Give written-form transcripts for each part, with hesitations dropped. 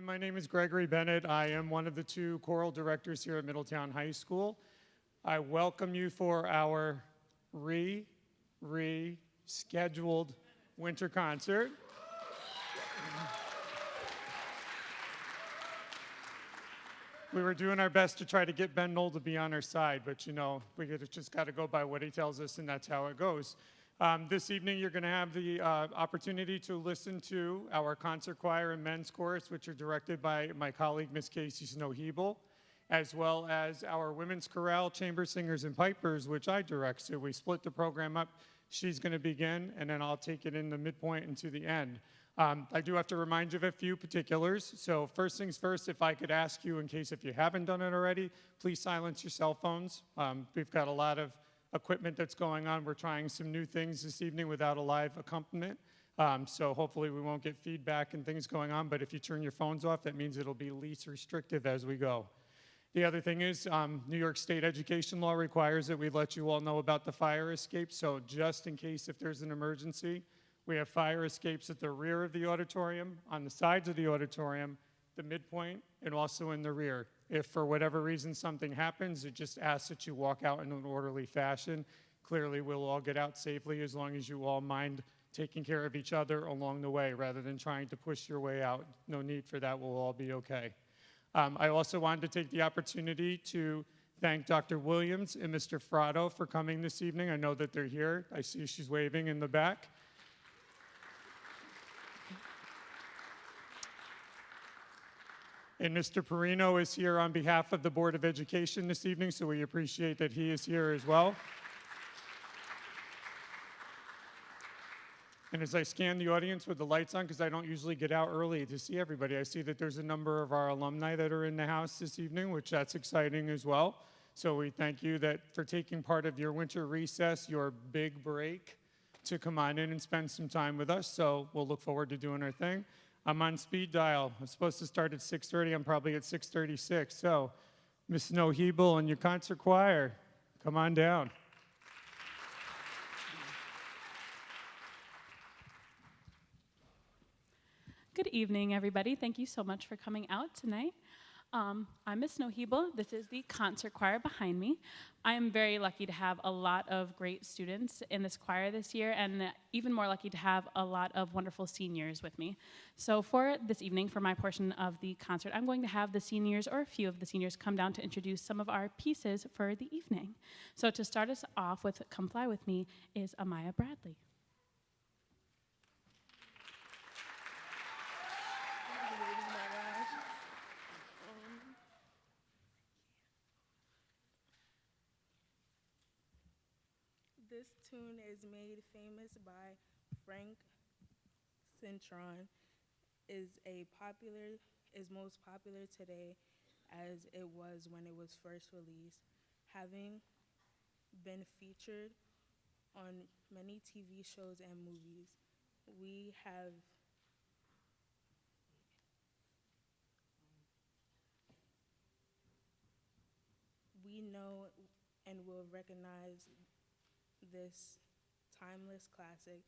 My name is Gregory Bennett. I am one of the two choral directors here at Middletown High School. I welcome you for our scheduled winter concert. We were doing our best to try to get Ben Knoll to be on our side, but you know, just got to go by what he tells us, and that's how it goes. This evening, you're going to have the opportunity to listen to our concert choir and men's chorus, which are directed by my colleague, Miss Casey Snow-Hebel, as well as our women's chorale, chamber singers, and pipers, which I direct. So we split the program up. She's going to begin, and then I'll take it in the midpoint and to the end. I do have to remind you of a few particulars. So first things first, if I could ask you, in case if you haven't done it already, please silence your cell phones. We've got a lot of equipment that's going on. We're trying some new things this evening without a live accompaniment. So hopefully we won't get feedback and things going on, but if you turn your phones off, that means it'll be least restrictive as we go. The other thing is New York State education law requires that we let you all know about the fire escape. So just in case if there's an emergency, we have fire escapes at the rear of the auditorium, on the sides of the auditorium, the midpoint, and also in the rear. If for whatever reason something happens, it just asks that you walk out in an orderly fashion. Clearly, we'll all get out safely as long as you all mind taking care of each other along the way rather than trying to push your way out. No need for that. We'll all be okay. I also wanted to take the opportunity to thank Dr. Williams and Mr. Frado for coming this evening. I know that they're here. I see she's waving in the back. And Mr. Perino is here on behalf of the Board of Education this evening, so we appreciate that he is here as well. And as I scan the audience with the lights on, because I don't usually get out early to see everybody, I see that there's a number of our alumni that are in the house this evening, which that's exciting as well. So we thank you for taking part of your winter recess, your big break, to come on in and spend some time with us. So we'll look forward to doing our thing. I'm on speed dial. I'm supposed to start at 6:30. I'm probably at 6:36. So, Ms. Snow-Hebel and your concert choir, come on down. Good evening, everybody. Thank you so much for coming out tonight. I'm Ms. Snow-Hebel. This is the concert choir behind me. I am very lucky to have a lot of great students in this choir this year, and even more lucky to have a lot of wonderful seniors with me. So for this evening, for my portion of the concert, I'm going to have the seniors, or a few of the seniors, come down to introduce some of our pieces for the evening. So to start us off with Come Fly With Me is Amaya Bradley. This tune is made famous by Frank Cintron, is most popular today as it was when it was first released, having been featured on many TV shows and movies. We know and will recognize this timeless classic.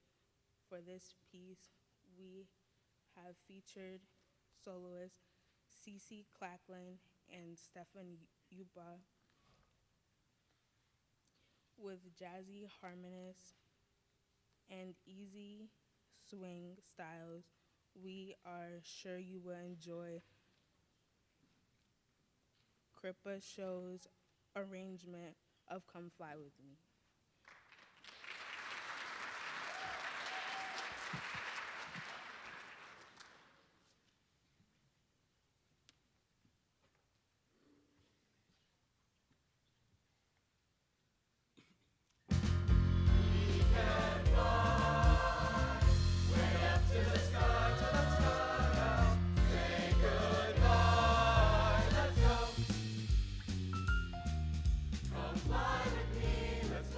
For this piece, we have featured soloists Cece Clacklin and Stefan Yupa with jazzy harmonists and easy swing styles. We are sure you will enjoy Kripa Show's arrangement of Come Fly With Me. Fly with me, let's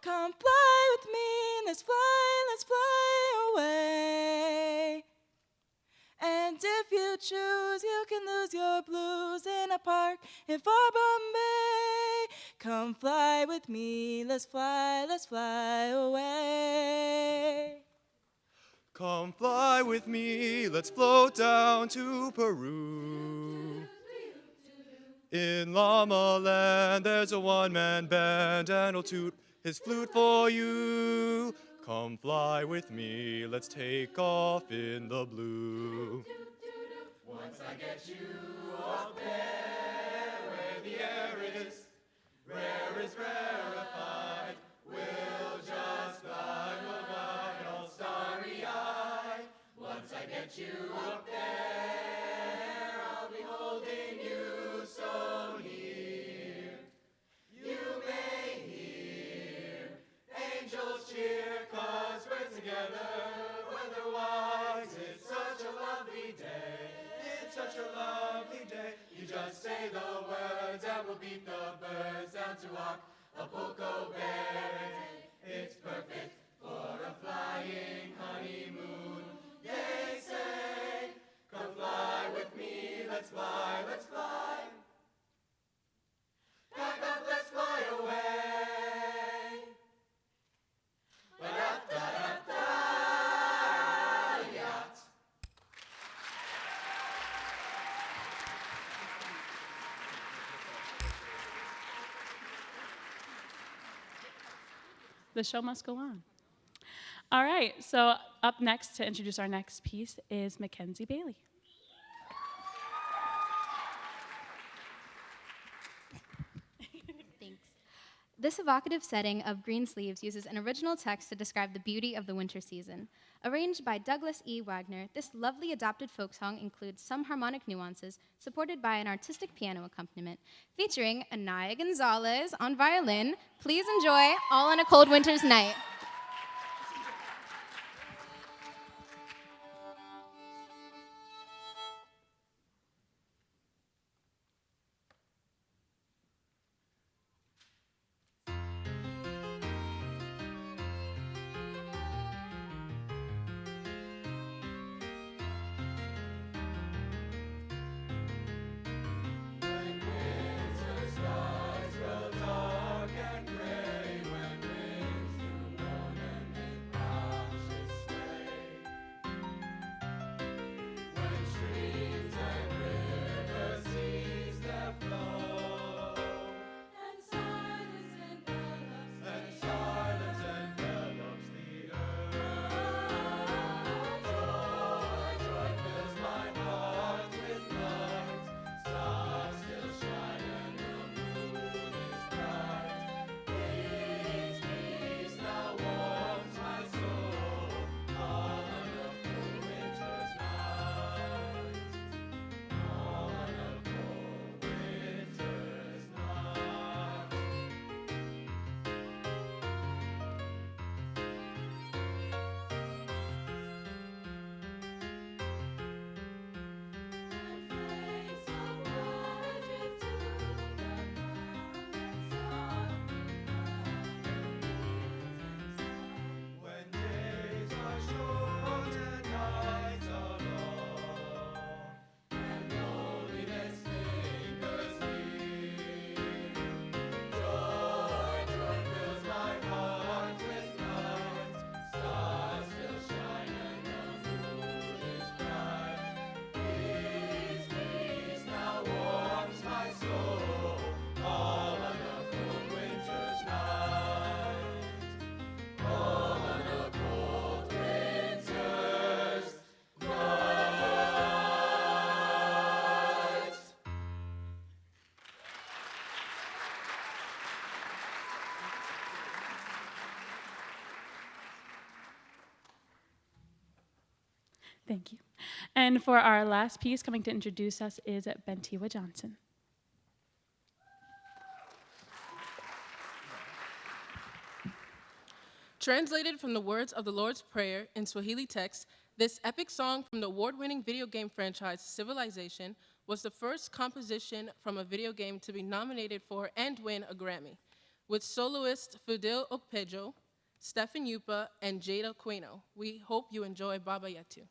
Come fly with me, let's fly away. And if you choose, you can lose your blues in a park in far Bombay. Come fly with me, let's fly away. Come fly with me, let's float down to Peru. In Llama Land, there's a one-man band, and he'll toot his flute for you. Come fly with me, let's take off in the blue. Once I get you up there, where the air is rare is rarefied, we'll just glide all starry-eyed. Once I get you up there, I'll be holding you so near. You may hear angels cheer, 'cause we're together weather-wise. It's such a lovely day. It's such a lovely day. You just say the words and we'll beat the birds down to Acapulco Bay. It's perfect for a flying honeymoon. They say, come fly with me, let's fly, let's fly. Pack up, let's fly away. Ba-da-da-da-da, yacht. The show must go on. All right, so up next to introduce our next piece is Mackenzie Bailey. Thanks. This evocative setting of Green Sleeves uses an original text to describe the beauty of the winter season. Arranged by Douglas E. Wagner, this lovely adopted folk song includes some harmonic nuances supported by an artistic piano accompaniment, featuring Anaya Gonzalez on violin. Please enjoy All on a Cold Winter's Night. Thank you. And for our last piece, coming to introduce us is Bentiwa Johnson. Translated from the words of the Lord's Prayer in Swahili text, this epic song from the award-winning video game franchise Civilization was the first composition from a video game to be nominated for and win a Grammy, with soloist Fidel Okpejo, Stefan Yupa, and Jada Quino. We hope you enjoy Baba Yetu.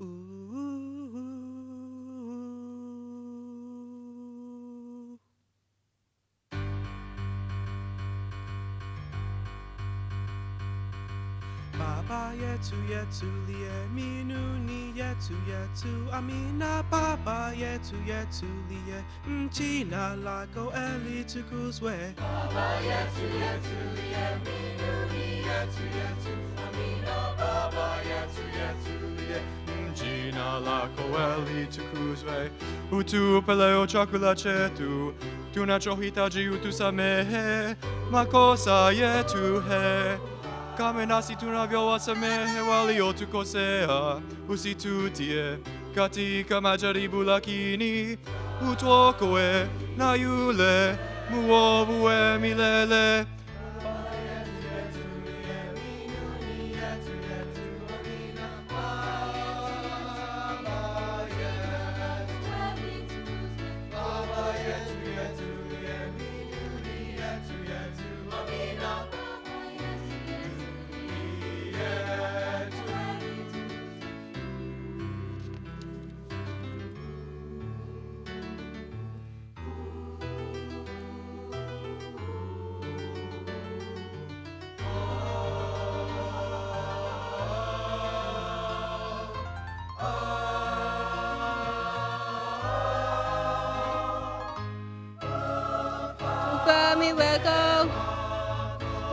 Ooh. Baba yetu yetu liye minuni yetu yetu amina baba yetu yetu liye mchina lako eli tukuzwe. Baba yetu yetu liye minuni yetu yetu amina baba yetu yetu liye mchina lako eli tukuzwe. Utupe leo chakula chetu tunachohitaji utusamehe makosa yetu he kama nasi tunavyowasamehe waliotukosea, usitutie katika majaribu, lakini utuokoe na yule muovu wa milele.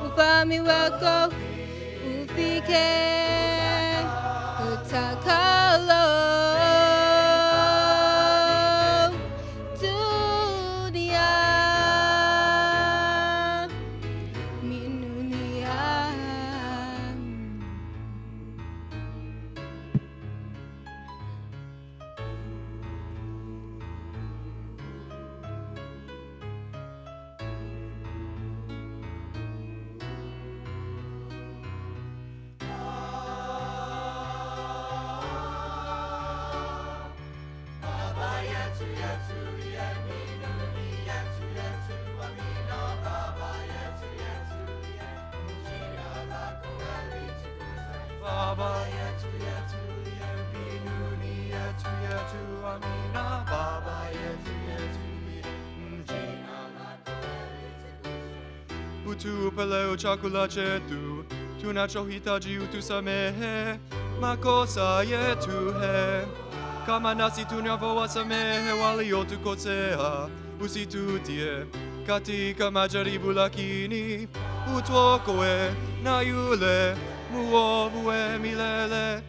Ufalme wako ufike utakalo dunia minunia. Baba yetu yetu liye mbinguni yetu yetu amina baba yetu yetu liye mjina lako litukuzwe. Utupe leo chakula chetu tunachohitaji utusamehe makosa yetu he kama nasi tunavyowasamehe waliotukosea, usitutie katika majaribu, lakini utuokoe na yule muovu wa milele.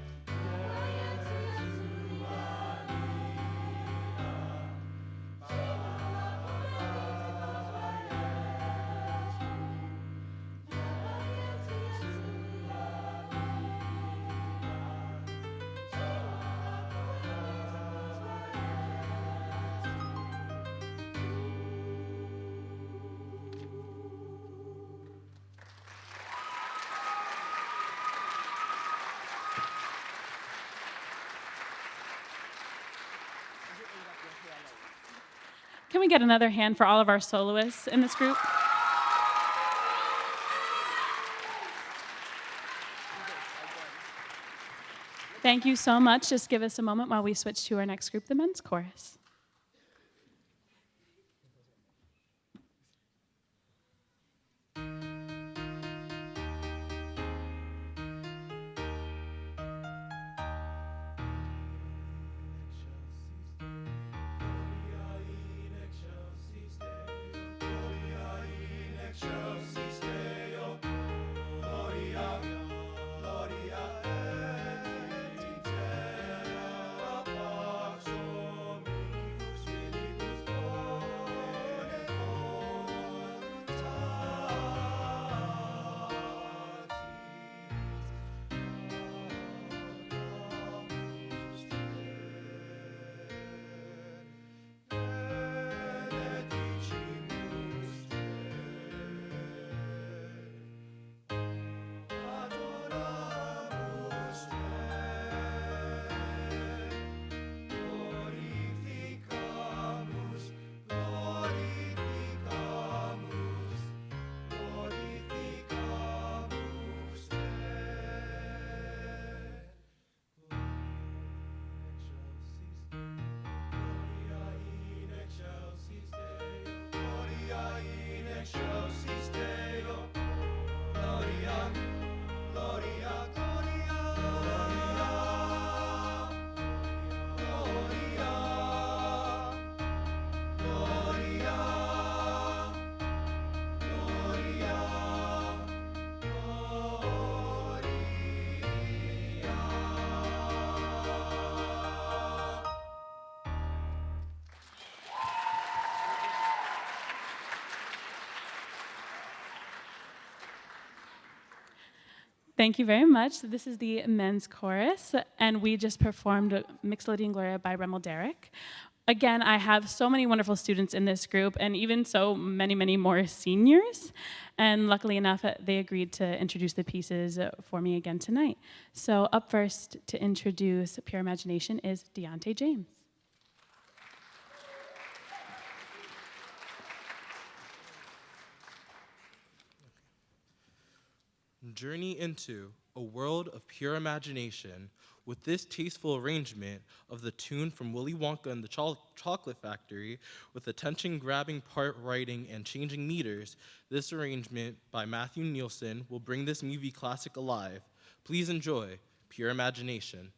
Can we get another hand for all of our soloists in this group? Thank you so much. Just give us a moment while we switch to our next group, the men's chorus. Thank you very much. So this is the men's chorus, and we just performed Mixolydian Gloria by Remel Derrick. Again, I have so many wonderful students in this group, and even so many, many more seniors. And luckily enough, they agreed to introduce the pieces for me again tonight. So up first to introduce Pure Imagination is Deontay James. Journey into a world of pure imagination with this tasteful arrangement of the tune from Willy Wonka and the Chocolate Factory with attention-grabbing part writing and changing meters. This arrangement by Matthew Nielsen will bring this movie classic alive. Please enjoy Pure Imagination.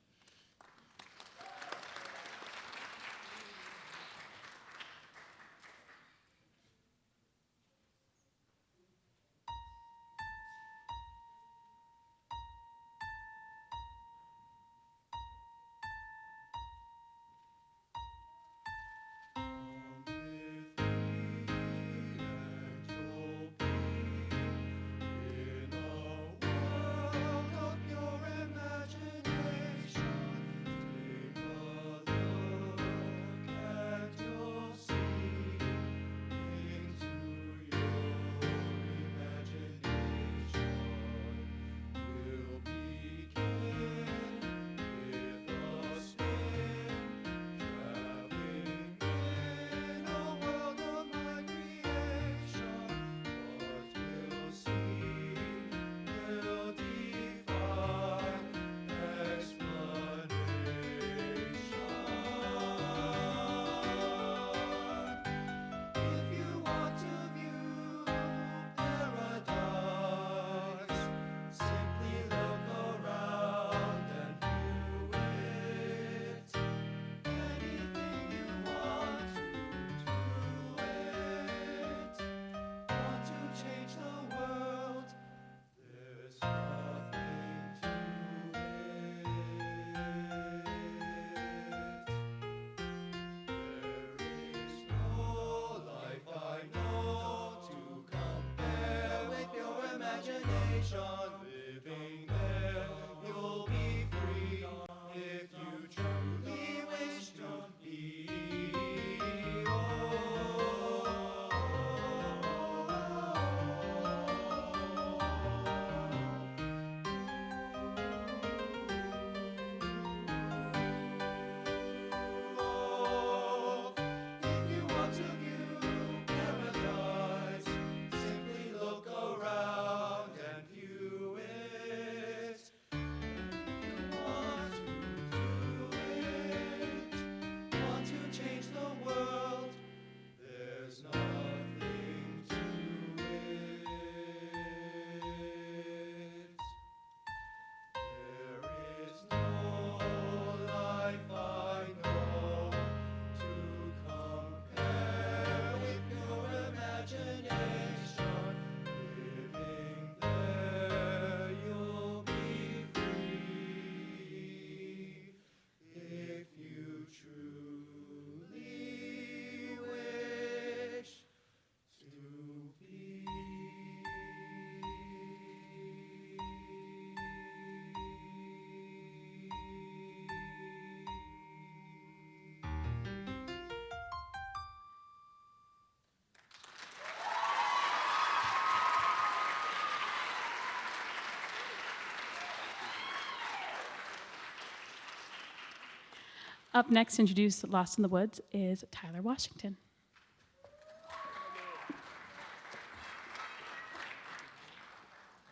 Up next, to introduce Lost in the Woods is Tyler Washington.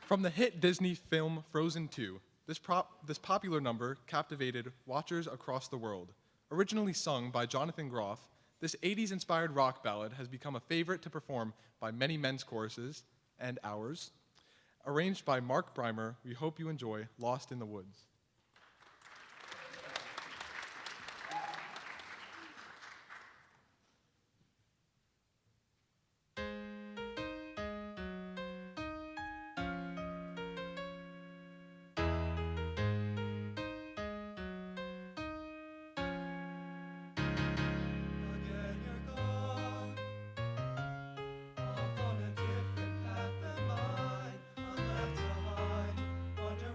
From the hit Disney film Frozen 2, this popular number captivated watchers across the world. Originally sung by Jonathan Groff, this 80s-inspired rock ballad has become a favorite to perform by many men's choruses and ours. Arranged by Mark Breimer, we hope you enjoy Lost in the Woods. Wonder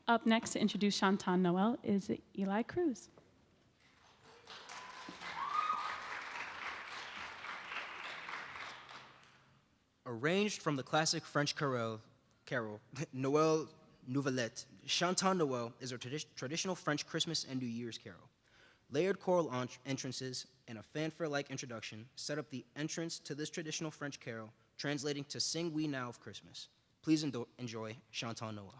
Up next to introduce Chanton Noel is Eli Cruz. Arranged from the classic French carol Noël Nouvelette, Chanton Noël is a traditional French Christmas and New Year's carol. Layered choral entrances and a fanfare-like introduction set up the entrance to this traditional French carol, translating to Sing We Now of Christmas. Please enjoy Chanton Noël.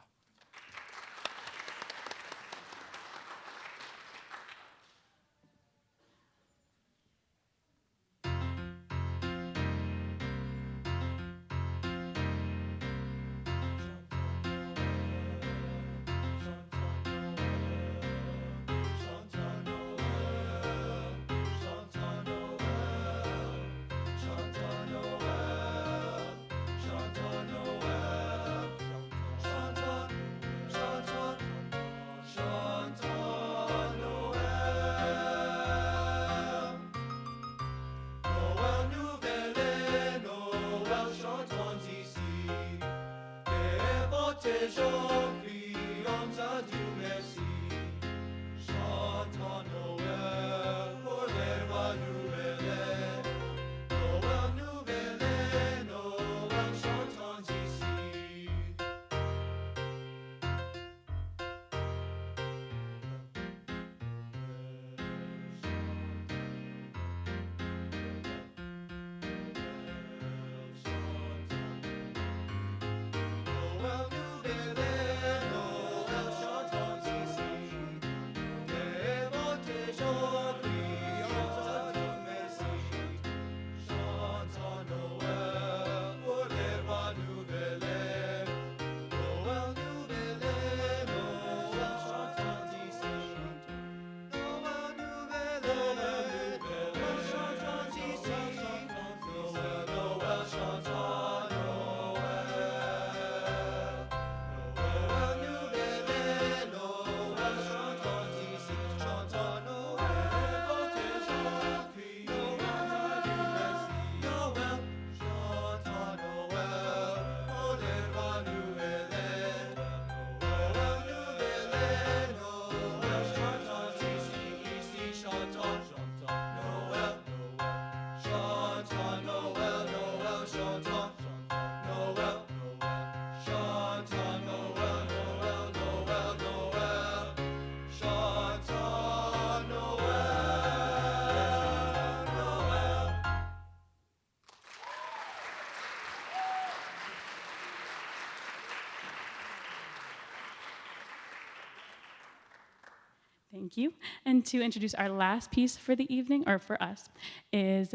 Thank you. And to introduce our last piece for the evening, or for us, is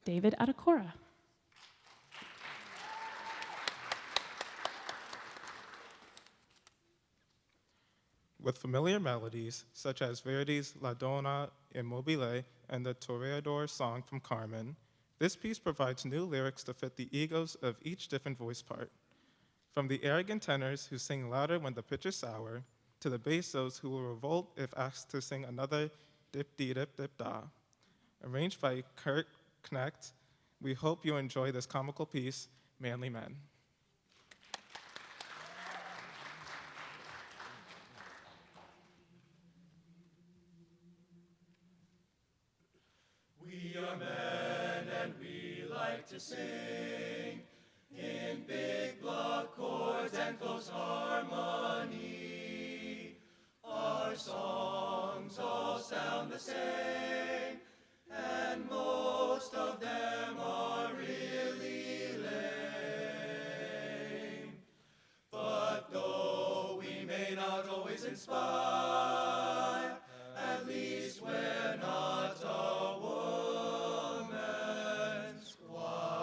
David Adekora. With familiar melodies, such as Verdi's La Donna Immobile and the Toreador song from Carmen, this piece provides new lyrics to fit the egos of each different voice part. From the arrogant tenors who sing louder when the pitch is sour, to the bassos who will revolt if asked to sing another dip-dee-dip-dip-da. Arranged by Kurt Knecht, we hope you enjoy this comical piece, Manly Men. We are men and we like to sing in big block chords and close harmony. Our songs all sound the same, and most of them are really lame. But though we may not always inspire, at least we're not a woman's choir.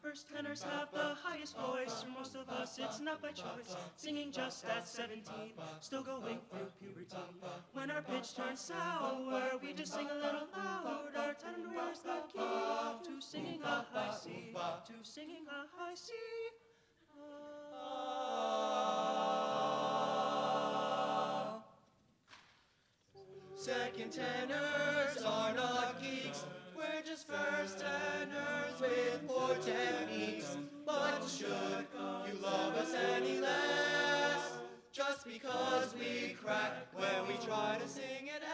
First tenors have the highest voice. For most of us, it's not by choice. Singing just at 17, still going through puberty. When our pitch turns sour, we just sing a little louder. Our tenor is the key to singing a high C, to singing a high C. Say second tenors are not geeks. We're just first tenors with poor techniques. But should you love us any less, just because we crack when we try to sing it F.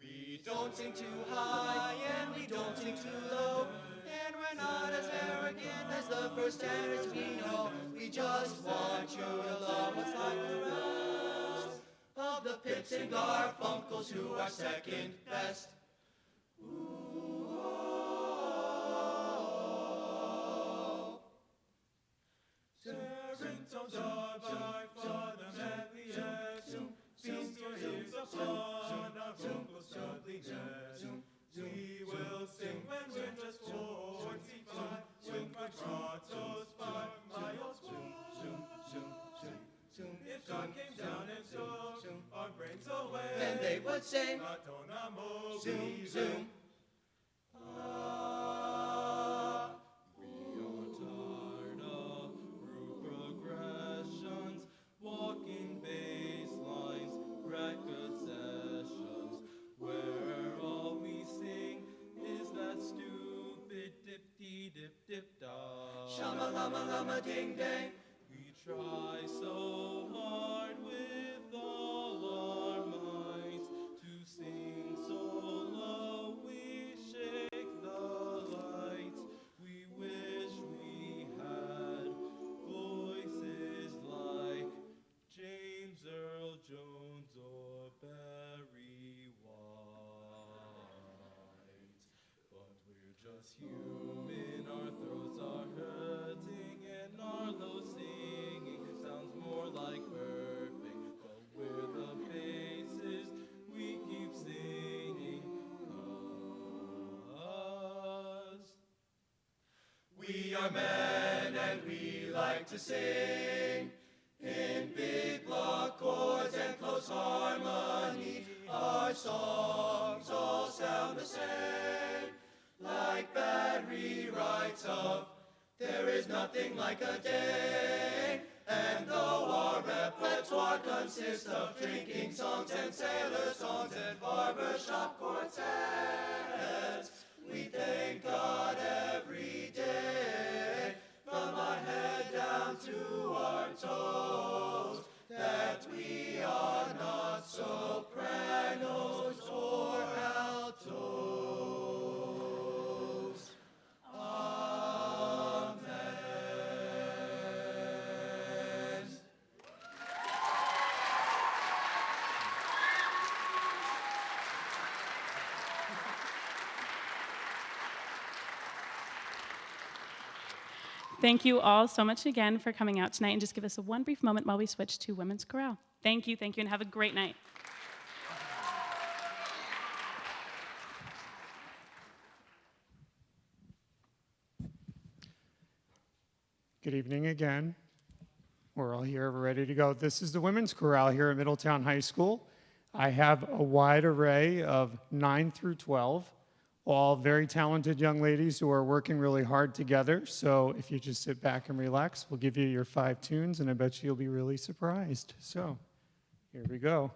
We don't sing too high and we don't sing too low, and we're not as arrogant as the first tenors we know. We just want you to love us like the rest of the Pips and Garfunkles who are second best. Serentones are by far the manliest. Feast your ears upon our vocal studliness. We will sing when we're just 45, with vibratos by miles wide. If God came down and took our brains away, then they would sing Madonna Mo, zoom, zoom. We are tired of root progressions, walking bass lines, record sessions, where all we sing is that stupid dip-dee-dip-dip-da. Shama-lama-lama ding-dang. We try so hard with all our minds to sing so low we shake the lights. We wish we had voices like James Earl Jones or Barry White. But we're just human, our throats are hurting and our low singing sounds more like burping. But we're the basses, we keep singing 'cause we are men and we like to sing in big block chords and close harmony. Our songs all sound the same, like bad rewrites of There Is Nothing Like a Day. And though our repertoire consists of drinking songs and sailor songs and barbershop quartets, we thank God every day, from our head down to our toes, that we are not sopranos or altos. Amen. Thank you all so much again for coming out tonight, and just give us one brief moment while we switch to Women's Chorale. Thank you, and have a great night. Good evening again. We're all here, we're ready to go. This is the Women's Chorale here at Middletown High School. I have a wide array of 9 through 12, all very talented young ladies who are working really hard together. So if you just sit back and relax, we'll give you your 5 tunes, and I bet you'll be really surprised. So here we go.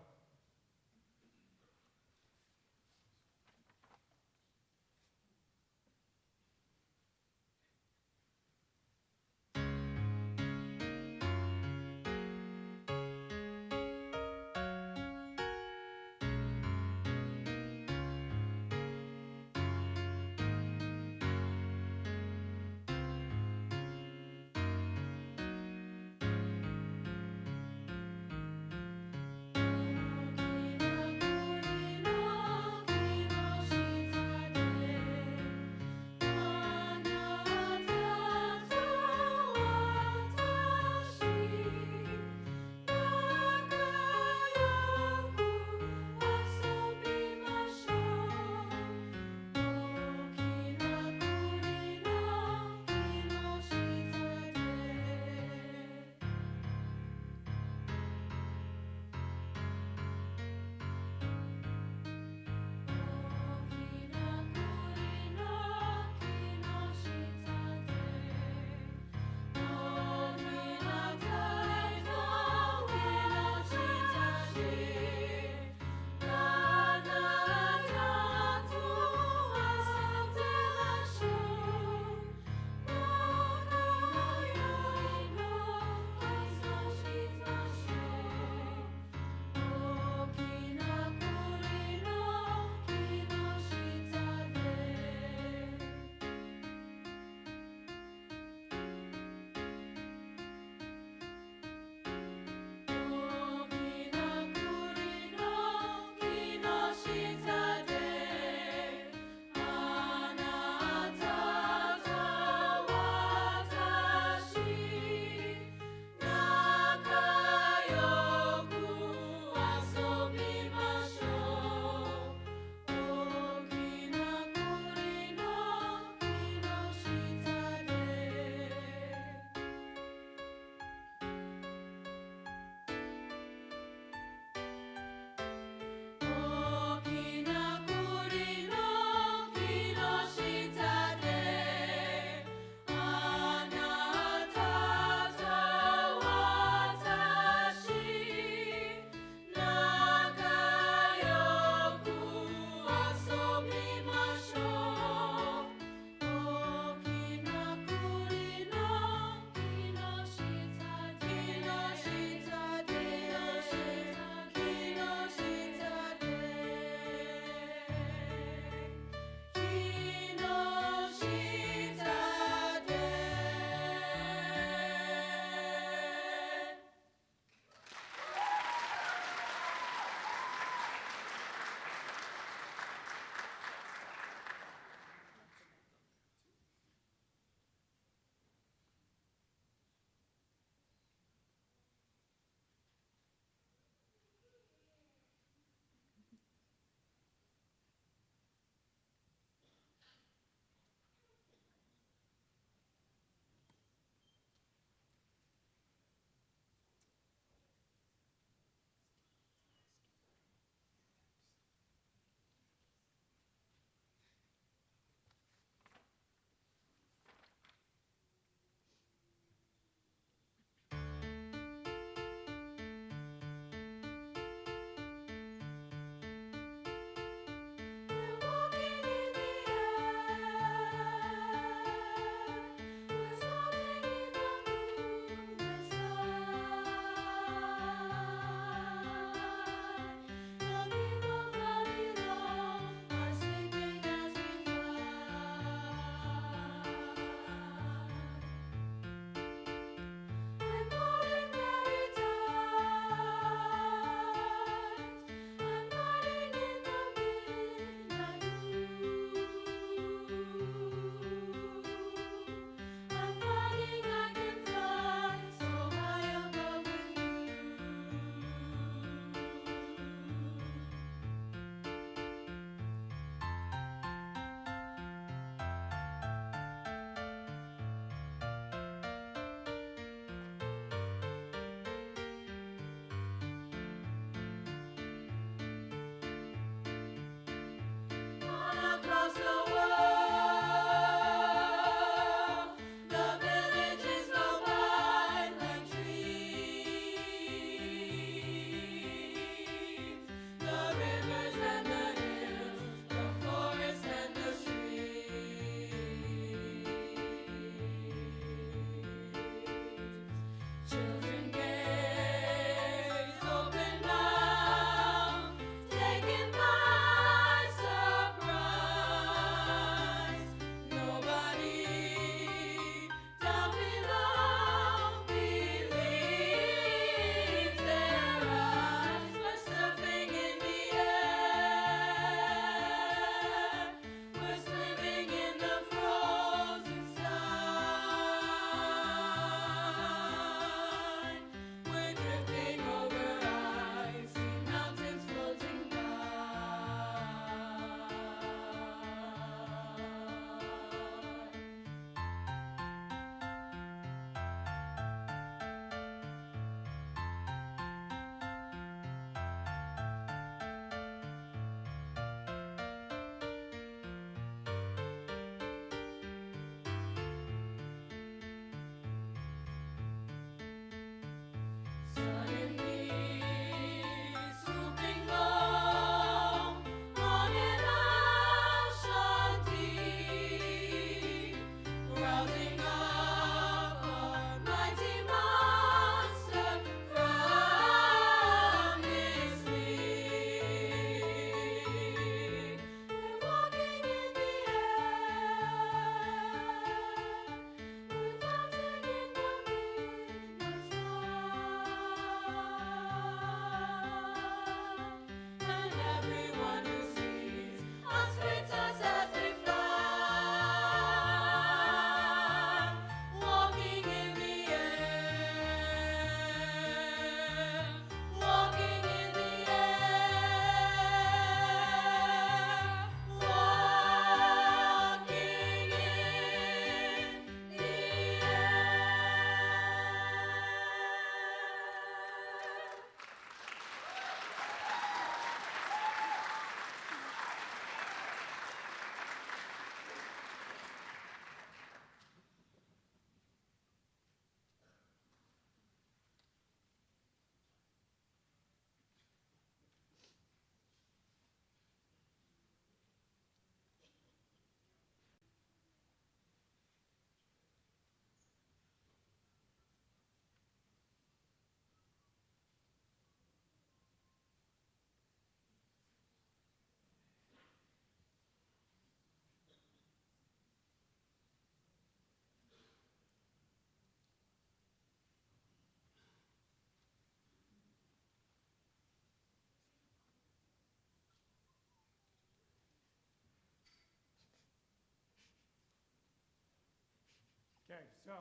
so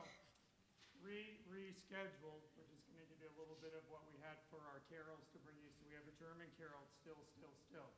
rescheduled. We're just going to give you a little bit of what we had for our carols to bring you. So we have a German carol, Still, Still, Still.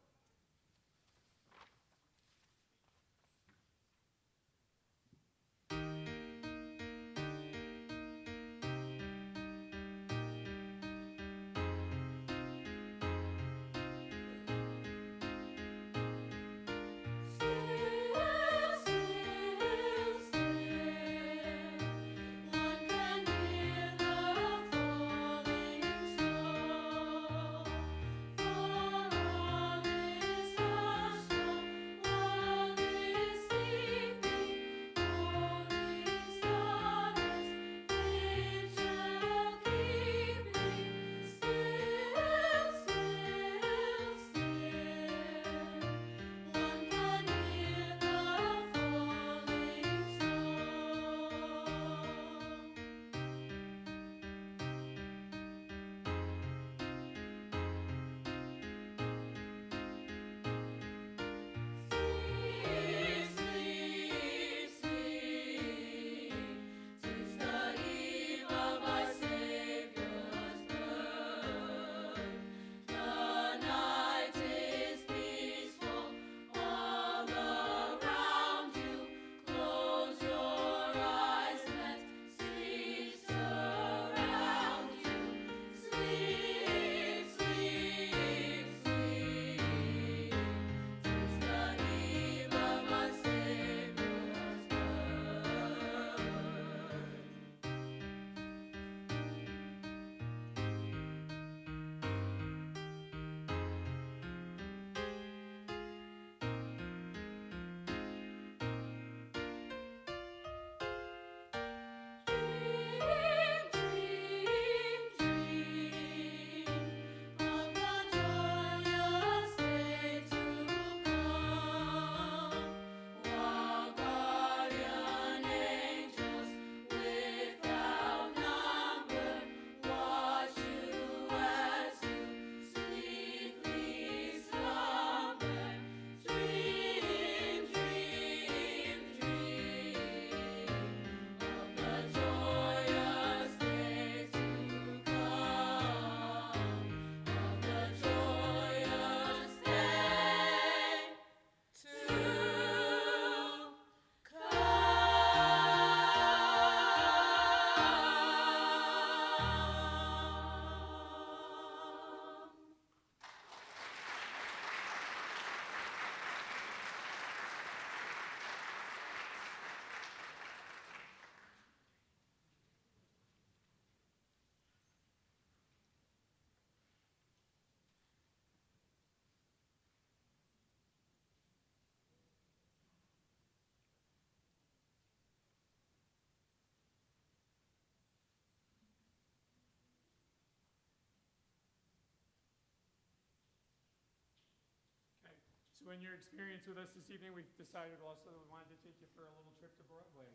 So in your experience with us this evening, we've decided also that we wanted to take you for a little trip to Broadway.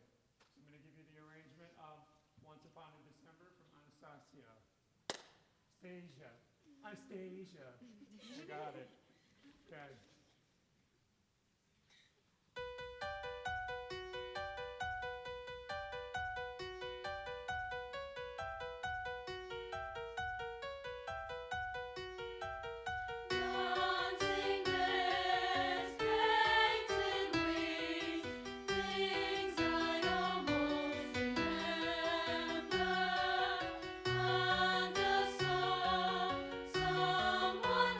So I'm going to give you the arrangement of Once Upon a December from Anastasia. Stasia. Anastasia. I got it. Okay. Someone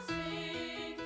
sings.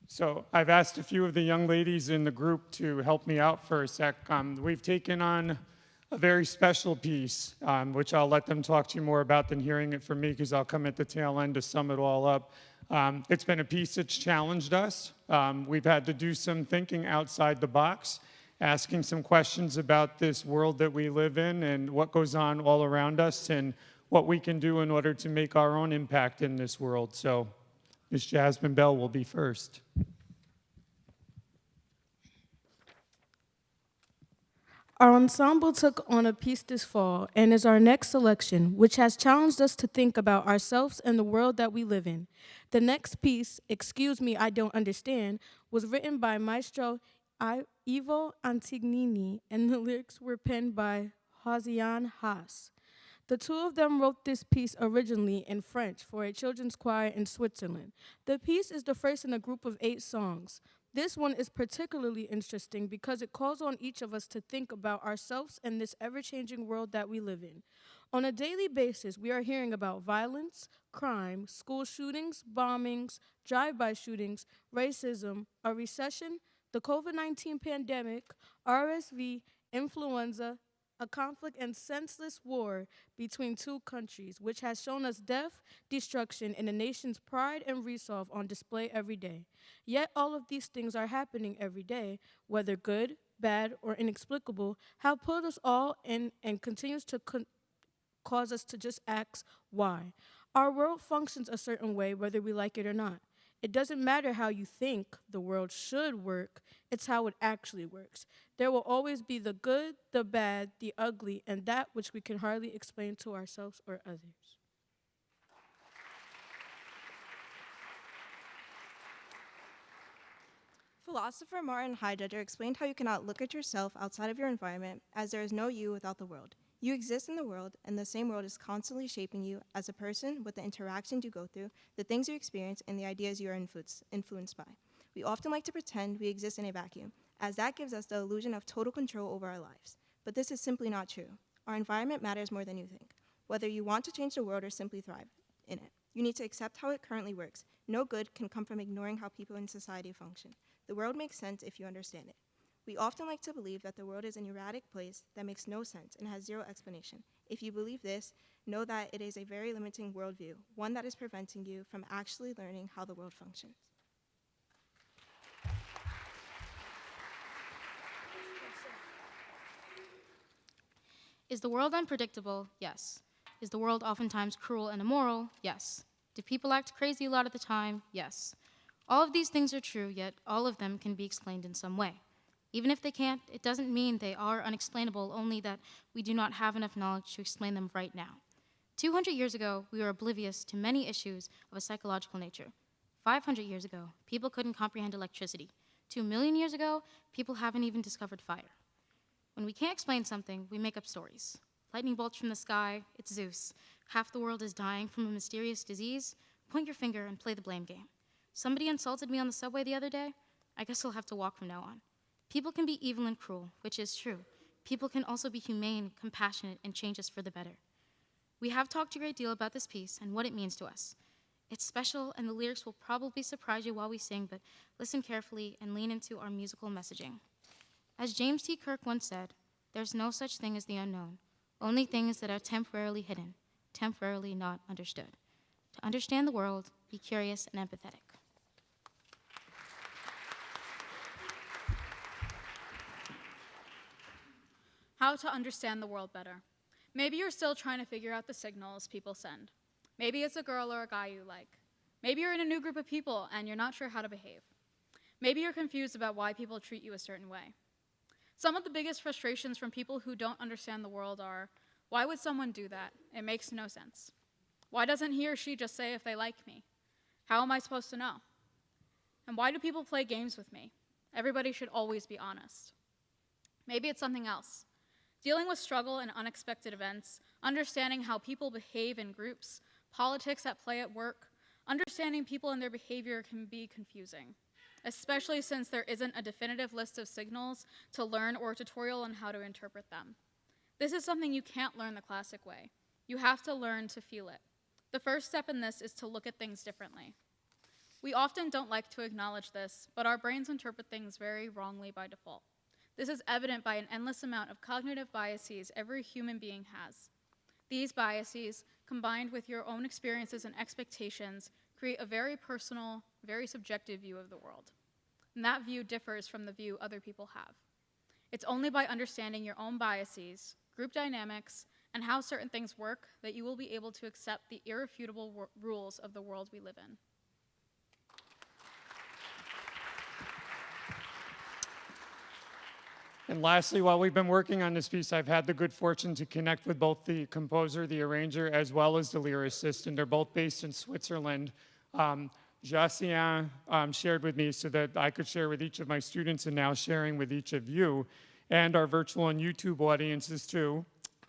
So I've asked a few of the young ladies in the group to help me out for a sec. We've taken on a very special piece, which I'll let them talk to you more about than hearing it from me, because I'll come at the tail end to sum it all up. It's been a piece that's challenged us. We've had to do some thinking outside the box, asking some questions about this world that we live in and what goes on all around us and what we can do in order to make our own impact in this world. So Miss Jasmine Bell will be first. Our ensemble took on a piece this fall and is our next selection, which has challenged us to think about ourselves and the world that we live in. The next piece, Excuse Me, I Don't Understand, was written by Maestro Ivo Antignini, and the lyrics were penned by Hosian Haas. The two of them wrote this piece originally in French for a children's choir in Switzerland. The piece is the first in a group of 8 songs. This one is particularly interesting because it calls on each of us to think about ourselves and this ever-changing world that we live in. On a daily basis, we are hearing about violence, crime, school shootings, bombings, drive-by shootings, racism, a recession, the COVID-19 pandemic, RSV, influenza, a conflict and senseless war between 2 countries, which has shown us death, destruction, and a nation's pride and resolve on display every day. Yet all of these things are happening every day, whether good, bad, or inexplicable, have put us all in and continues to cause us to just ask why. Our world functions a certain way whether we like it or not. It doesn't matter how you think the world should work, it's how it actually works. There will always be the good, the bad, the ugly, and that which we can hardly explain to ourselves or others. Philosopher Martin Heidegger explained how you cannot look at yourself outside of your environment, as there is no you without the world. You exist in the world, and the same world is constantly shaping you as a person with the interactions you go through, the things you experience, and the ideas you are influenced by. We often like to pretend we exist in a vacuum, as that gives us the illusion of total control over our lives. But this is simply not true. Our environment matters more than you think. Whether you want to change the world or simply thrive in it, you need to accept how it currently works. No good can come from ignoring how people in society function. The world makes sense if you understand it. We often like to believe that the world is an erratic place that makes no sense and has zero explanation. If you believe this, know that it is a very limiting worldview, one that is preventing you from actually learning how the world functions. Is the world unpredictable? Yes. Is the world oftentimes cruel and immoral? Yes. Do people act crazy a lot of the time? Yes. All of these things are true, yet all of them can be explained in some way. Even if they can't, it doesn't mean they are unexplainable, only that we do not have enough knowledge to explain them right now. 200 years ago, we were oblivious to many issues of a psychological nature. 500 years ago, people couldn't comprehend electricity. 2 million years ago, people haven't even discovered fire. When we can't explain something, we make up stories. Lightning bolts from the sky, it's Zeus. Half the world is dying from a mysterious disease. Point your finger and play the blame game. Somebody insulted me on the subway the other day. I guess I'll have to walk from now on. People can be evil and cruel, which is true. People can also be humane, compassionate, and change us for the better. We have talked a great deal about this piece and what it means to us. It's special, and the lyrics will probably surprise you while we sing, but listen carefully and lean into our musical messaging. As James T. Kirk once said, there's no such thing as the unknown, only things that are temporarily hidden, temporarily not understood. To understand the world, be curious and empathetic. How to understand the world better. Maybe you're still trying to figure out the signals people send. Maybe it's a girl or a guy you like. Maybe you're in a new group of people and you're not sure how to behave. Maybe you're confused about why people treat you a certain way. Some of the biggest frustrations from people who don't understand the world are, why would someone do that? It makes no sense. Why doesn't he or she just say if they like me? How am I supposed to know? And why do people play games with me? Everybody should always be honest. Maybe it's something else. Dealing with struggle and unexpected events, understanding how people behave in groups, politics at play at work, understanding people and their behavior can be confusing, especially since there isn't a definitive list of signals to learn or a tutorial on how to interpret them. This is something you can't learn the classic way. You have to learn to feel it. The first step in this is to look at things differently. We often don't like to acknowledge this, but our brains interpret things very wrongly by default. This is evident by an endless amount of cognitive biases every human being has. These biases, combined with your own experiences and expectations, create a very personal, very subjective view of the world. And that view differs from the view other people have. It's only by understanding your own biases, group dynamics, and how certain things work that you will be able to accept the irrefutable rules of the world we live in. And lastly, while we've been working on this piece, I've had the good fortune to connect with both the composer, the arranger, as well as the lyricist, and they're both based in Switzerland. Jacien shared with me so that I could share with each of my students and now sharing with each of you and our virtual and YouTube audiences too.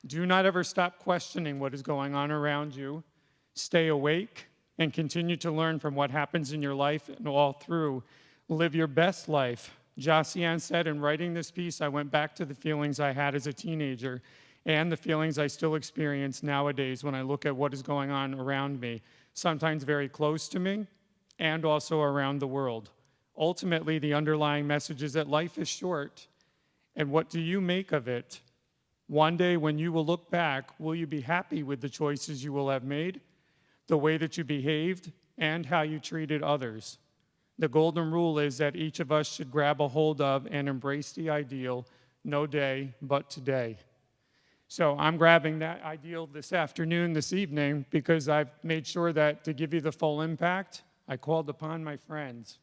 Do not ever stop questioning what is going on around you. Stay awake and continue to learn from what happens in your life and all through. Live your best life. Jacien said, in writing this piece, I went back to the feelings I had as a teenager and the feelings I still experience nowadays when I look at what is going on around me, sometimes very close to me and also around the world. Ultimately, the underlying message is that life is short, and what do you make of it? One day when you will look back, will you be happy with the choices you will have made, the way that you behaved, and how you treated others? The golden rule is that each of us should grab a hold of and embrace the ideal, no day but today. So I'm grabbing that ideal this afternoon, this evening, because I've made sure that to give you the full impact, I called upon my friends.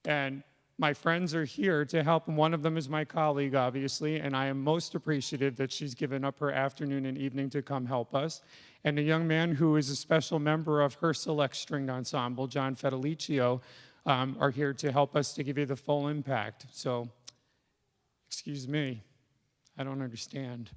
And my friends are here to help, and one of them is my colleague, obviously, and I am most appreciative that she's given up her afternoon and evening to come help us. And a young man who is a special member of her select stringed ensemble, John Federicio, are here to help us to give you the full impact. So, excuse me, I don't understand.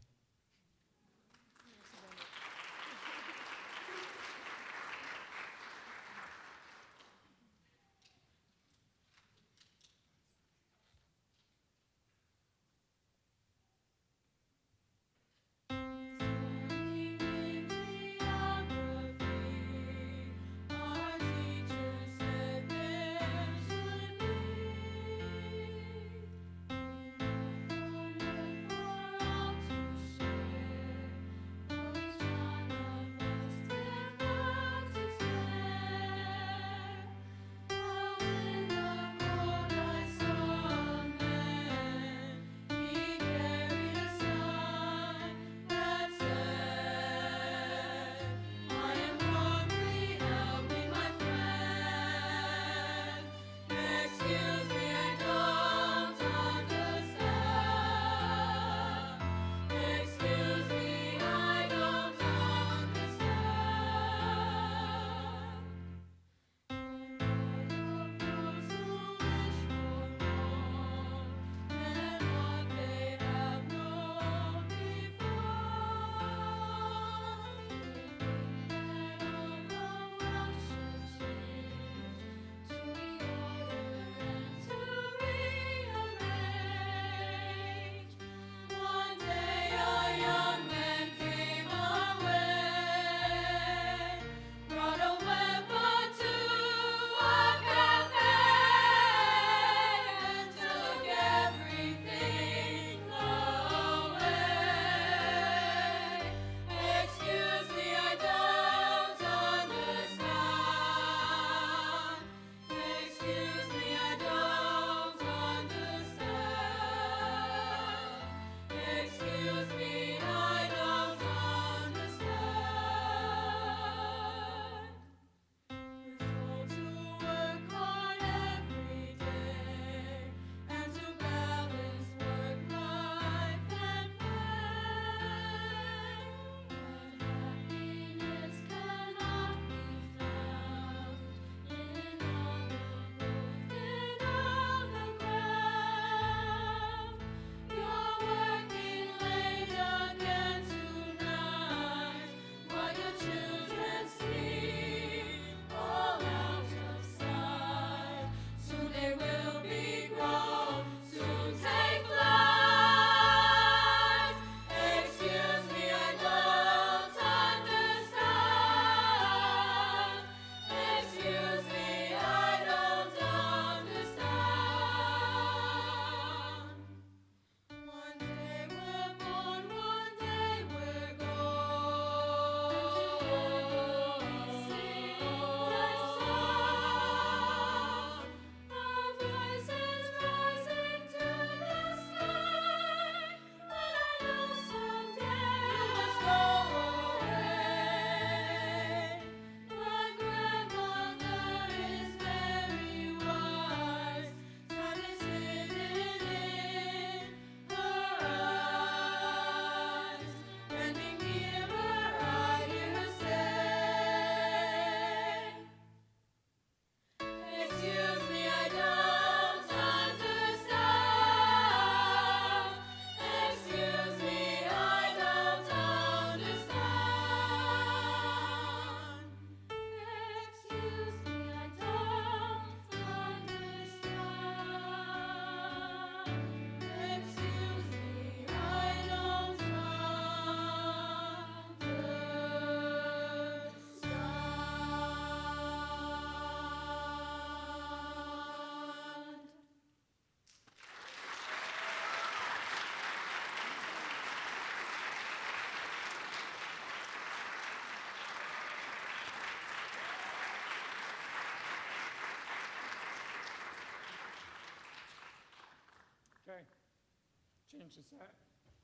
change the set.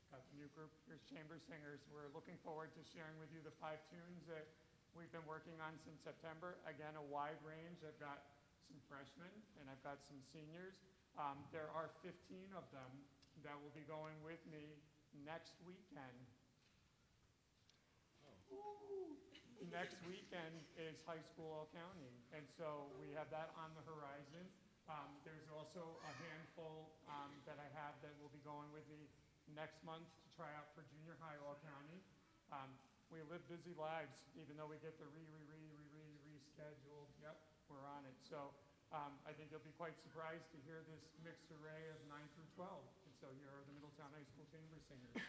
Got the new group, here's Chamber Singers. We're looking forward to sharing with you the 5 tunes that we've been working on since September. Again, a wide range. I've got some freshmen and I've got some seniors. There are 15 of them that will be going with me next weekend. Next weekend is High School All County, and so we have that on the horizon. There's also a handful that I have that will be going with me next month to try out for Junior High All County. We live busy lives, even though we get the rescheduled. Yep, we're on it. So I think you'll be quite surprised to hear this mixed array of 9 through 12. And so here are the Middletown High School Chamber Singers.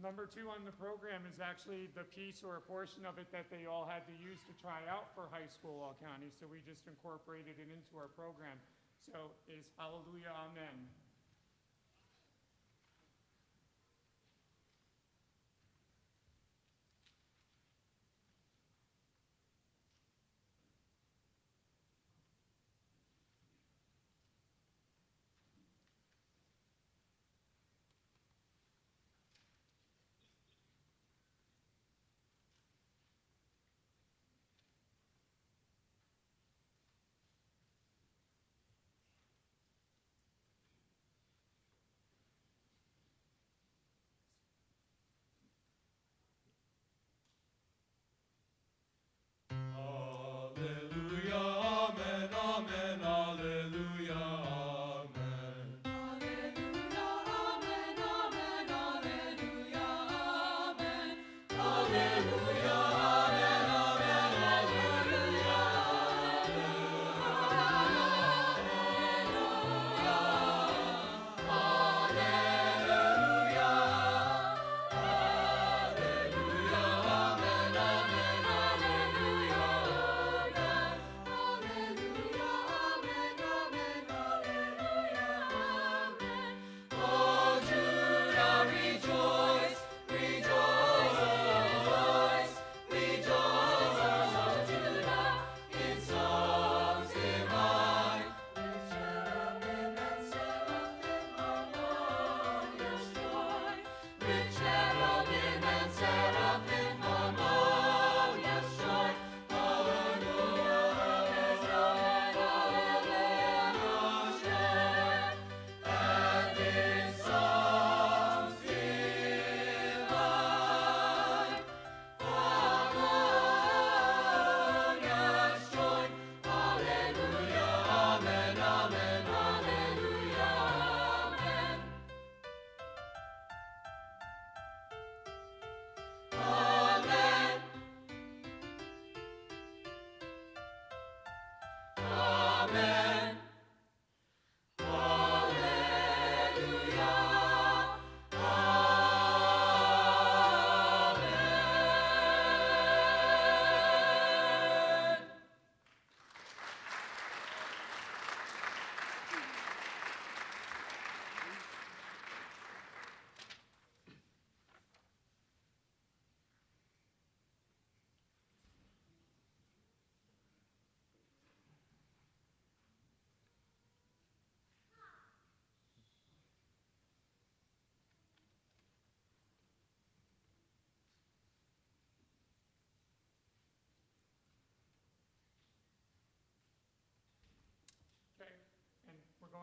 Number 2 on the program is actually the piece or a portion of it that they all had to use to try out for High School All County, so we just incorporated it into our program. So is Hallelujah, Amen.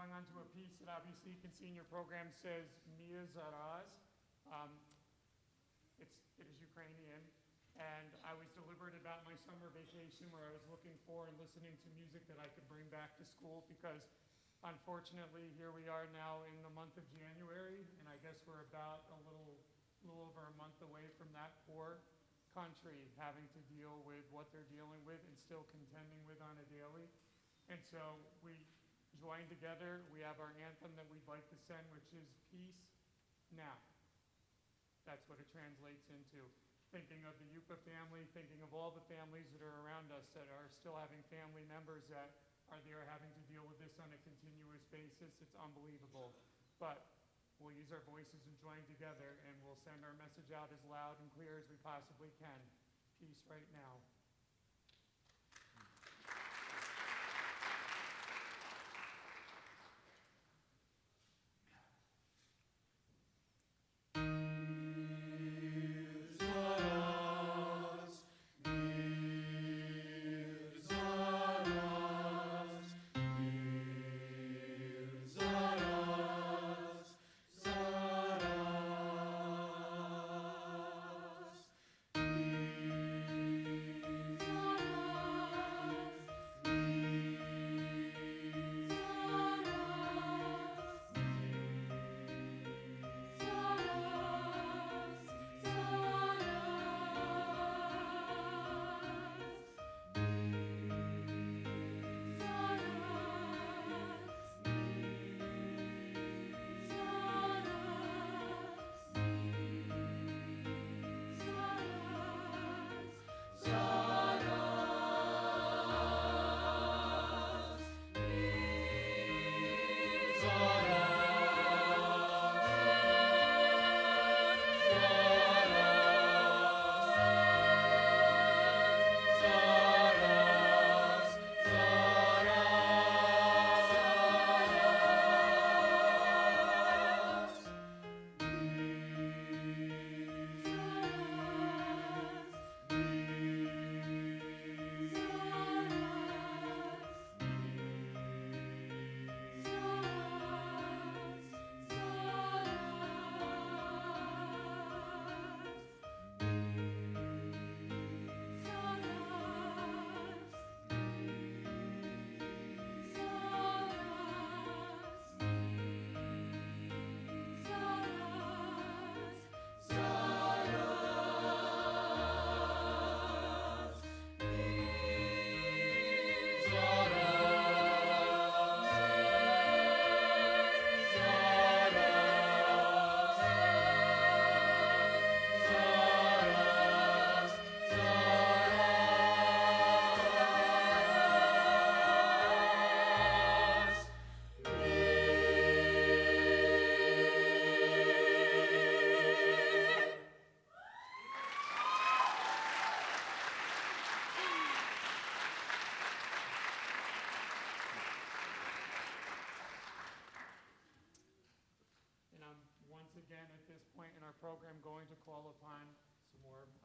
going on to a piece that obviously you can see in your program says Mia Zaraz. It is Ukrainian, and I was deliberate about my summer vacation where I was looking for and listening to music that I could bring back to school because unfortunately here we are now in the month of January, and I guess we're about a little over a month away from that poor country having to deal with what they're dealing with and still contending with on a daily. And so we join together. We have our anthem that we'd like to send, which is Peace Now. That's what it translates into. Thinking of the Yupa family, thinking of all the families that are around us that are still having family members that are there having to deal with this on a continuous basis. It's unbelievable. But we'll use our voices and join together, and we'll send our message out as loud and clear as we possibly can. Peace right now. Once again, at this point in our program, going to call upon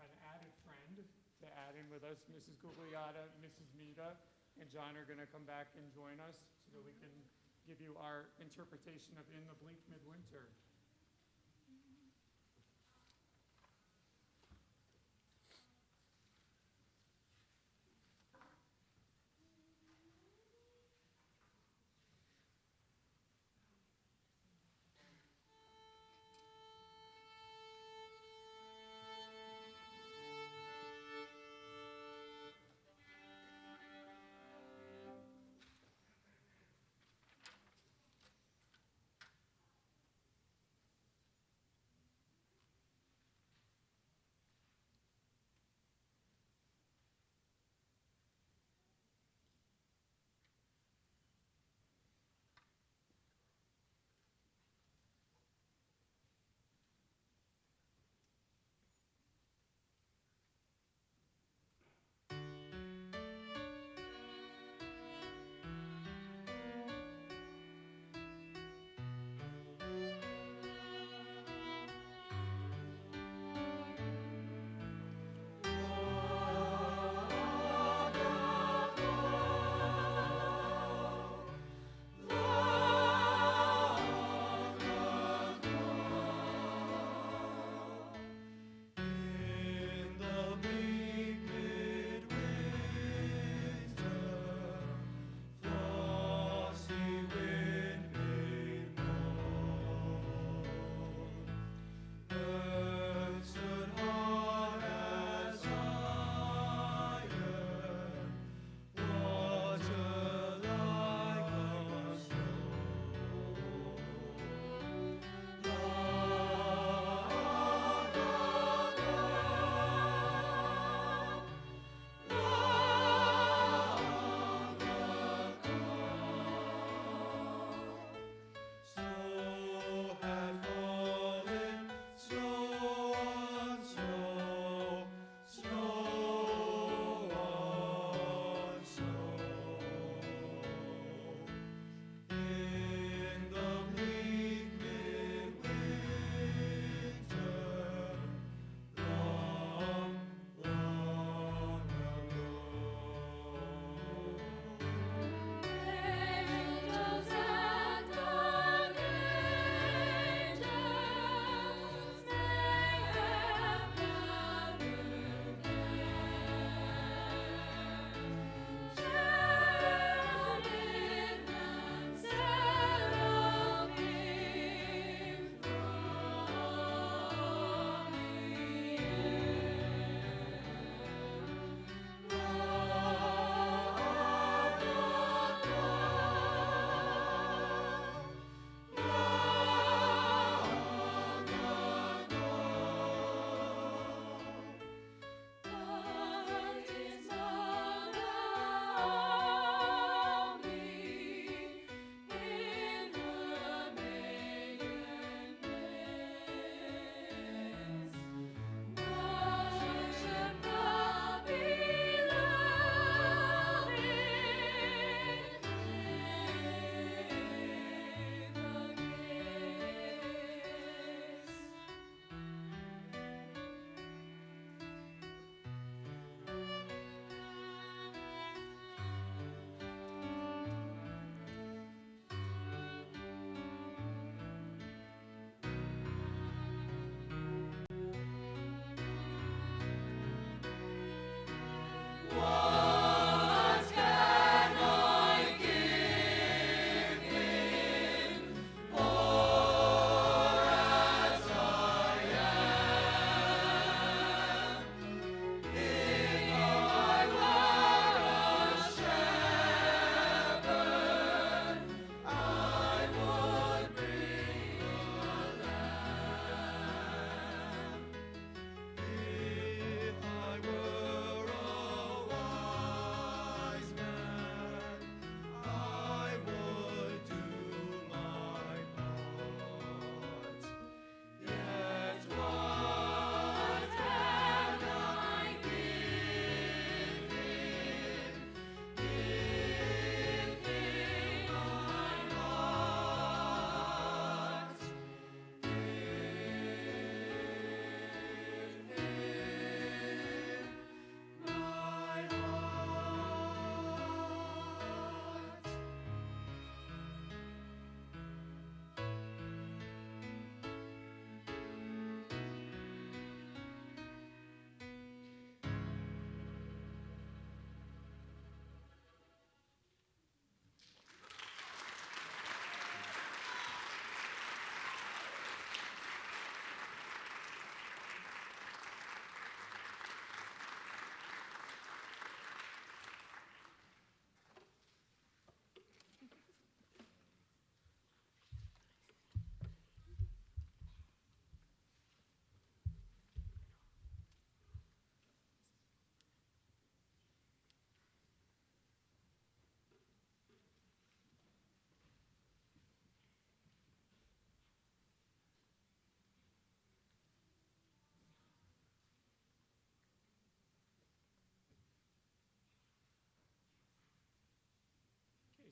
an added friend to add in with us. Mrs. Gugliata, Mrs. Mita, and John are going to come back and join us so that we can give you our interpretation of In the Bleak Midwinter.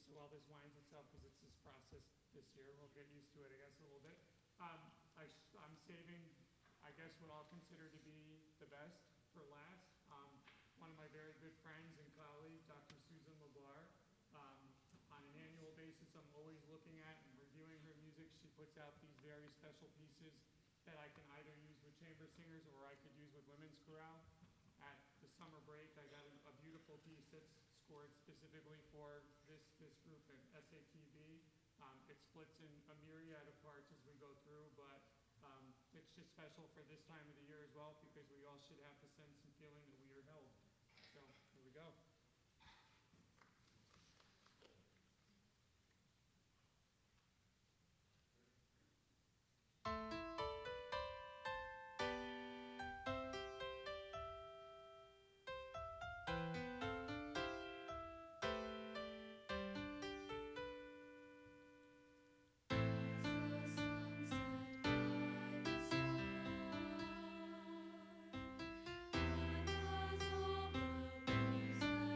So while this winds itself, because it's this process this year, we'll get used to it, I guess, a little bit. I'm saving, I guess, what I'll consider to be the best for last. One of my very good friends and colleague, Dr. Susan LeBar, on an annual basis, I'm always looking at and reviewing her music. She puts out these very special pieces that I can either use with chamber singers or I could use with women's chorale. At the summer break, I got a beautiful piece that's scored specifically for this group at SATB. It splits in a myriad of parts as we go through, but it's just special for this time of the year as well because we all should have the sense and feeling that we are held. So here we go. Does all the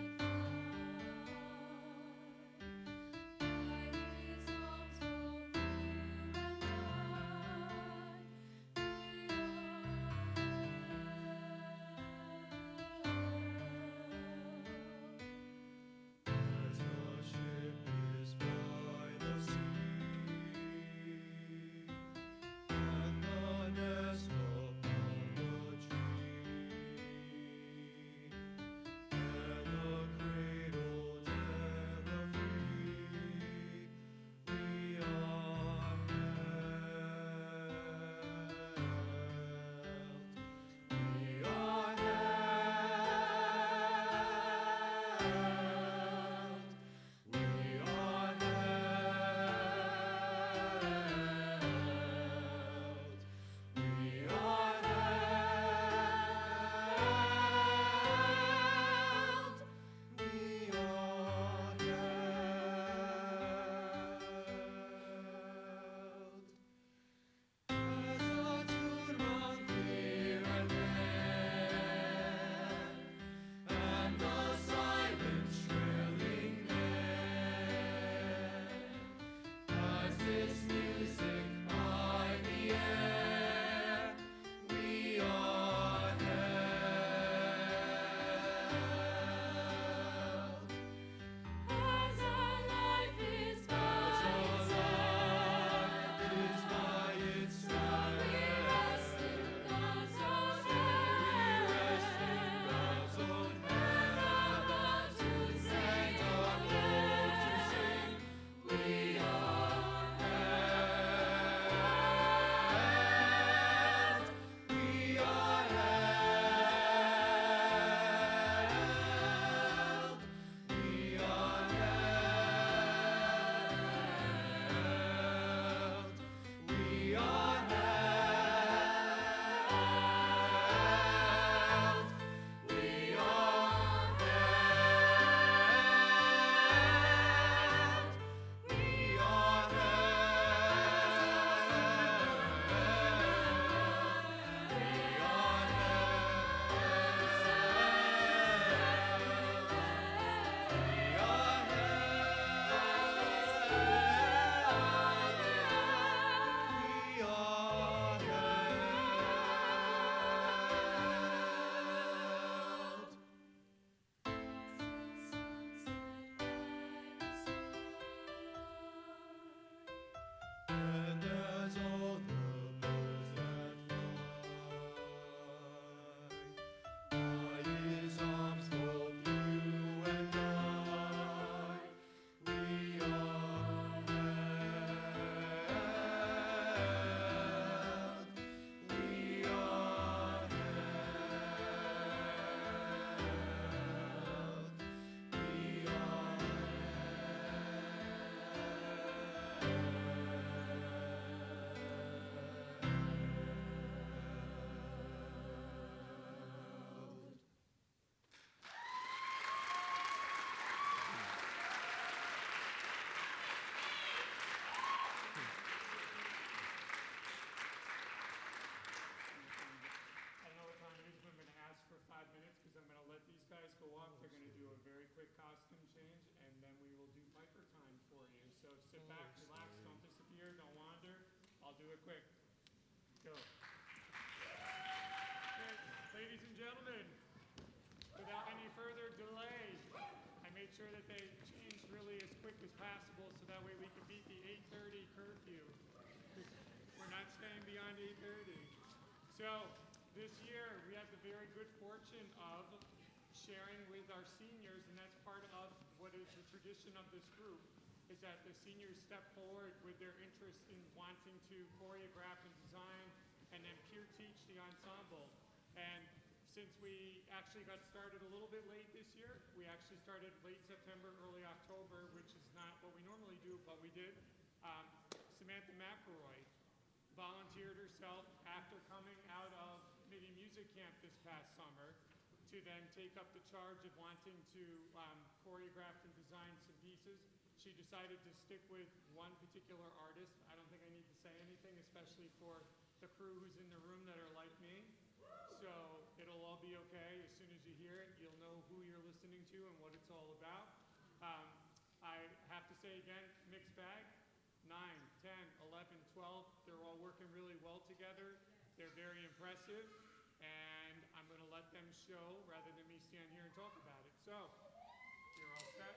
So sit back, relax, don't disappear, don't wander. I'll do it quick. Go. Okay, ladies and gentlemen, without any further delay, I made sure that they changed really as quick as possible so that way we could beat the 8:30 curfew. We're not staying beyond 8:30. So this year we had the very good fortune of sharing with our seniors, and that's part of what is the tradition of this group, is that the seniors step forward with their interest in wanting to choreograph and design and then peer teach the ensemble. And since we actually got started a little bit late this year, we actually started late September, early October, which is not what we normally do, but we did. Samantha McElroy volunteered herself after coming out of MIDI Music Camp this past summer to then take up the charge of wanting to choreograph and design some pieces. She decided to stick with one particular artist. I don't think I need to say anything, especially for the crew who's in the room that are like me. So it'll all be okay. As soon as you hear it, you'll know who you're listening to and what it's all about. I have to say again, mixed bag. 9, 10, 11, 12, they're all working really well together. They're very impressive, and I'm going to let them show rather than me stand here and talk about it. So, you're all set?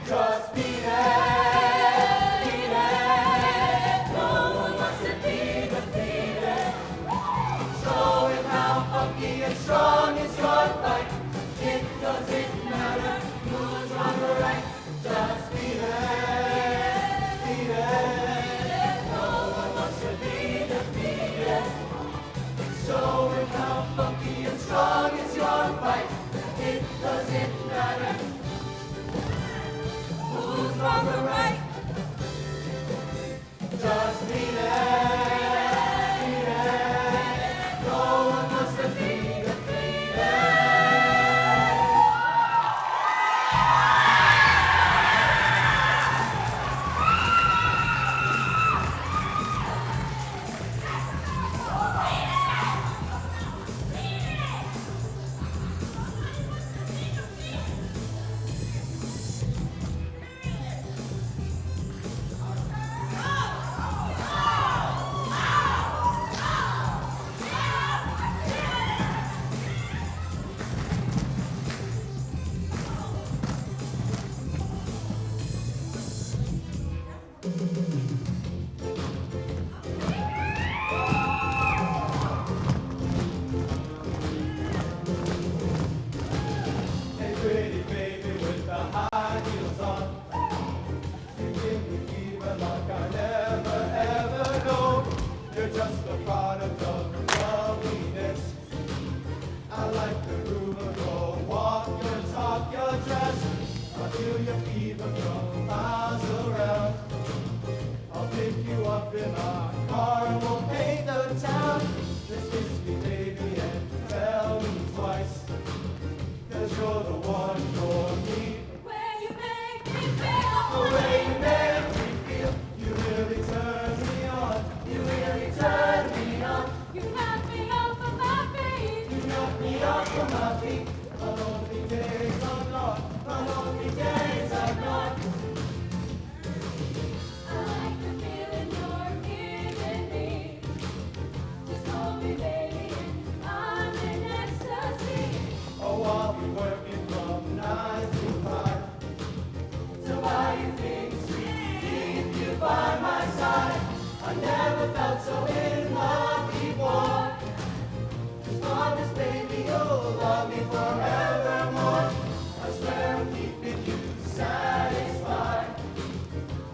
Just beat it, beat it. Never felt so in love before. Promise, baby, you'll love me forevermore. I swear I'm keeping you satisfied.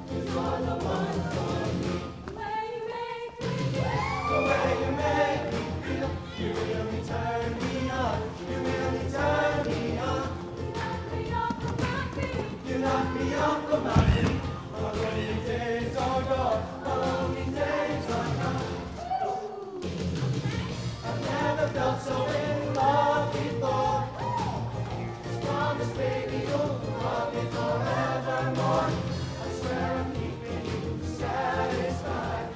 'Cause you're the one for me. The way you make me feel. The way you make me feel. You really turn me on. You really turn me on. You knock me off of my feet. You knock me off of my feet. My lonely days are gone. My lonely days are gone. I've never felt so in love before. Just promise, baby, you'll love me forevermore. I swear I'm keeping you satisfied.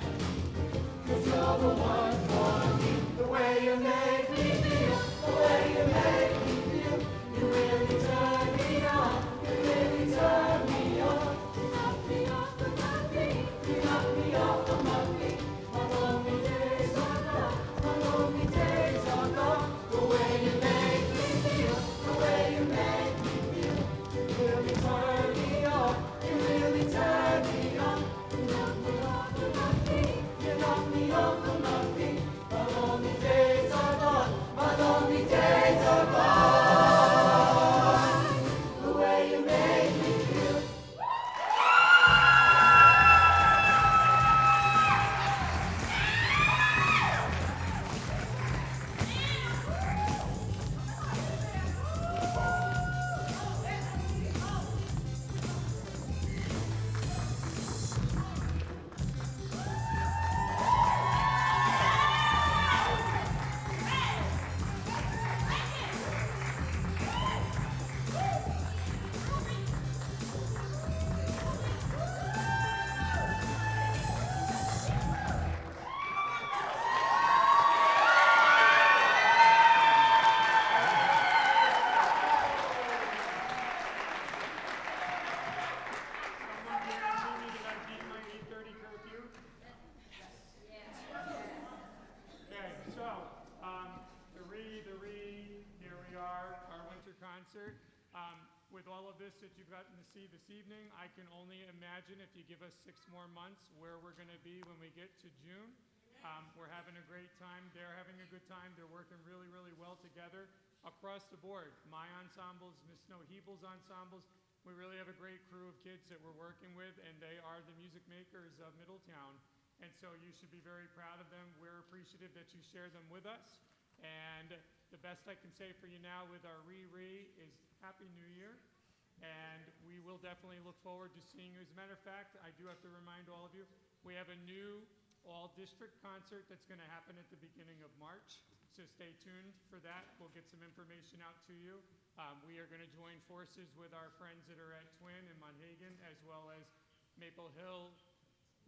'Cause you're the one for me. The way you make me feel. The way you make me feel. You really turn me on. You really turn me on. You knock me off of my feet. You knock me off of my feet. My lonely days are gone. My lonely days are gone. The way you make me feel. The way you make me feel. You really turn me on. You really turn me on. You knock me off of my feet. You knock me off of my feet. My lonely days are gone. My lonely days are gone. The way you make me feel. Someone guarantee me that I beat my 8:30 curfew? Okay, so, here we are, our winter concert. With all of this that you've gotten to see this evening, I can only imagine if you give us 6 more months where we're going to be when we get to June. We're having a great time. They're having a good time. They're working really, really well together across the board. My ensembles, Miss Snow Hebel's ensembles. We really have a great crew of kids that we're working with, and they are the music makers of Middletown. And so you should be very proud of them. We're appreciative that you share them with us. And the best I can say for you now with our Re is Happy New Year. And we will definitely look forward to seeing you. As a matter of fact, I do have to remind all of you, we have a new all-district concert that's going to happen at the beginning of March. So stay tuned for that. We'll get some information out to you. We are going to join forces with our friends that are at Twin and Monhegan, as well as Maple Hill,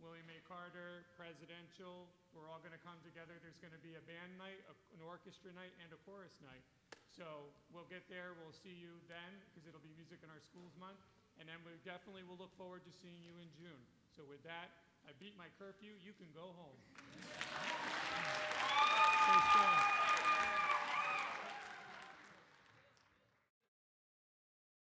William A. Carter, Presidential. We're all going to come together. There's going to be a band night, an orchestra night, and a chorus night. So we'll get there. We'll see you then, because it'll be Music in Our Schools Month. And then we definitely will look forward to seeing you in June. So with that, I beat my curfew. You can go home.